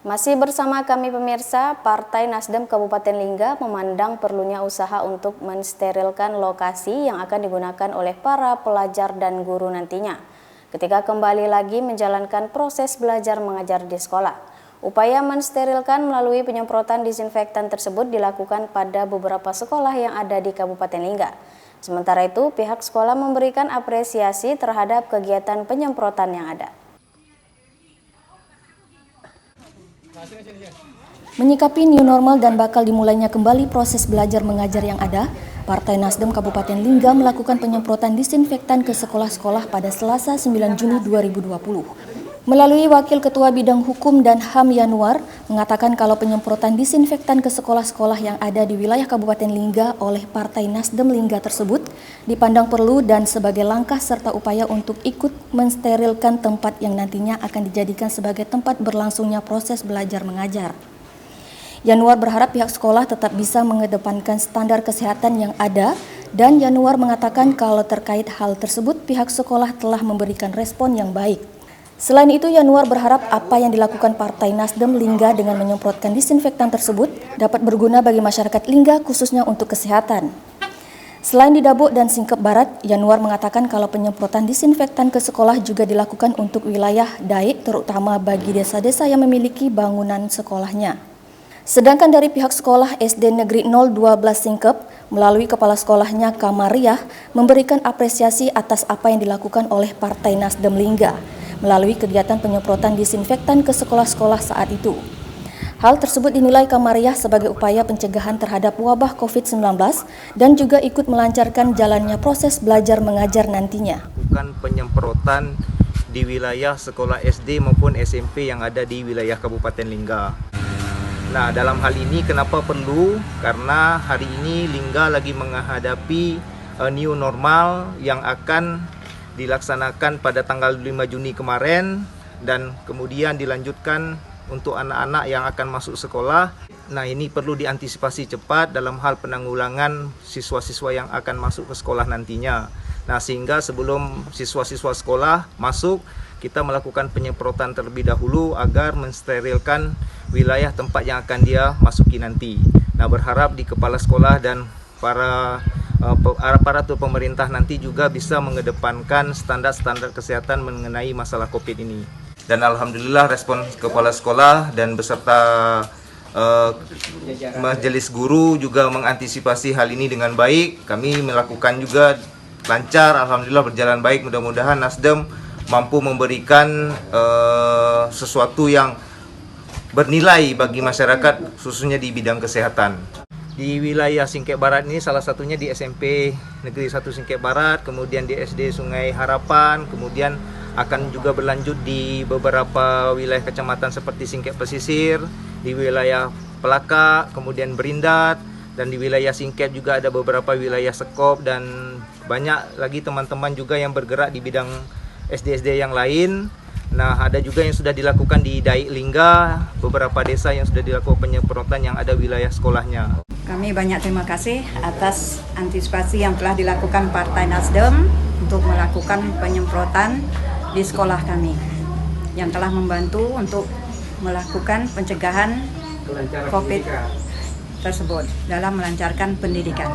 Masih bersama kami pemirsa, Partai Nasdem Kabupaten Lingga memandang perlunya usaha untuk mensterilkan lokasi yang akan digunakan oleh para pelajar dan guru nantinya ketika kembali lagi menjalankan proses belajar mengajar di sekolah. Upaya mensterilkan melalui penyemprotan disinfektan tersebut dilakukan pada beberapa sekolah yang ada di Kabupaten Lingga. Sementara itu, pihak sekolah memberikan apresiasi terhadap kegiatan penyemprotan yang ada. Menyikapi new normal dan bakal dimulainya kembali proses belajar mengajar yang ada, Partai Nasdem Kabupaten Lingga melakukan penyemprotan disinfektan ke sekolah-sekolah pada Selasa 9 Juni 2020. Melalui Wakil Ketua Bidang Hukum dan HAM Yanuar mengatakan kalau penyemprotan disinfektan ke sekolah-sekolah yang ada di wilayah Kabupaten Lingga oleh Partai Nasdem Lingga tersebut dipandang perlu dan sebagai langkah serta upaya untuk ikut mensterilkan tempat yang nantinya akan dijadikan sebagai tempat berlangsungnya proses belajar mengajar. Yanuar berharap pihak sekolah tetap bisa mengedepankan standar kesehatan yang ada dan Yanuar mengatakan kalau terkait hal tersebut pihak sekolah telah memberikan respon yang baik. Selain itu, Yanuar berharap apa yang dilakukan Partai Nasdem Lingga dengan menyemprotkan disinfektan tersebut dapat berguna bagi masyarakat Lingga khususnya untuk kesehatan. Selain di Dabuk dan Singkep Barat, Yanuar mengatakan kalau penyemprotan disinfektan ke sekolah juga dilakukan untuk wilayah Daik terutama bagi desa-desa yang memiliki bangunan sekolahnya. Sedangkan dari pihak sekolah SD Negeri 012 Singkep, melalui kepala sekolahnya Kamariah, memberikan apresiasi atas apa yang dilakukan oleh Partai Nasdem Lingga melalui kegiatan penyemprotan disinfektan ke sekolah-sekolah saat itu. Hal tersebut dinilai Kamariah sebagai upaya pencegahan terhadap wabah COVID-19 dan juga ikut melancarkan jalannya proses belajar mengajar nantinya. Bukan penyemprotan di wilayah sekolah SD maupun SMP yang ada di wilayah Kabupaten Lingga. Nah, dalam hal ini kenapa perlu? Karena hari ini Lingga lagi menghadapi new normal yang akan dilaksanakan pada tanggal 5 Juni kemarin dan kemudian dilanjutkan untuk anak-anak yang akan masuk sekolah. Nah, ini perlu diantisipasi cepat dalam hal penanggulangan siswa-siswa yang akan masuk ke sekolah nantinya. Nah, sehingga sebelum siswa-siswa sekolah masuk, kita melakukan penyemprotan terlebih dahulu agar mensterilkan wilayah tempat yang akan dia masuki nanti. Nah, berharap di kepala sekolah dan para aparatur pemerintah nanti juga bisa mengedepankan standar-standar kesehatan mengenai masalah COVID ini. Dan alhamdulillah respon kepala sekolah dan beserta majelis guru juga mengantisipasi hal ini dengan baik. Kami melakukan juga lancar, alhamdulillah berjalan baik. Mudah-mudahan Nasdem mampu memberikan sesuatu yang bernilai bagi masyarakat khususnya di bidang kesehatan. Di wilayah Singkep Barat ini salah satunya di SMP Negeri 1 Singkep Barat, kemudian di SD Sungai Harapan, kemudian akan juga berlanjut di beberapa wilayah kecamatan seperti Singkep Pesisir, di wilayah Pelaka, kemudian Berindat, dan di wilayah Singkep juga ada beberapa wilayah Sekop dan banyak lagi teman-teman juga yang bergerak di bidang SD-SD yang lain. Nah, ada juga yang sudah dilakukan di Daik Lingga, beberapa desa yang sudah dilakukan penyemprotan yang ada wilayah sekolahnya. Kami banyak terima kasih atas antisipasi yang telah dilakukan Partai Nasdem untuk melakukan penyemprotan di sekolah kami yang telah membantu untuk melakukan pencegahan COVID tersebut dalam melancarkan pendidikan.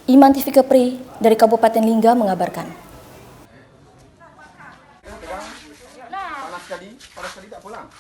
Iman TV Kepri dari Kabupaten Lingga mengabarkan. Panas sekali tak pulang.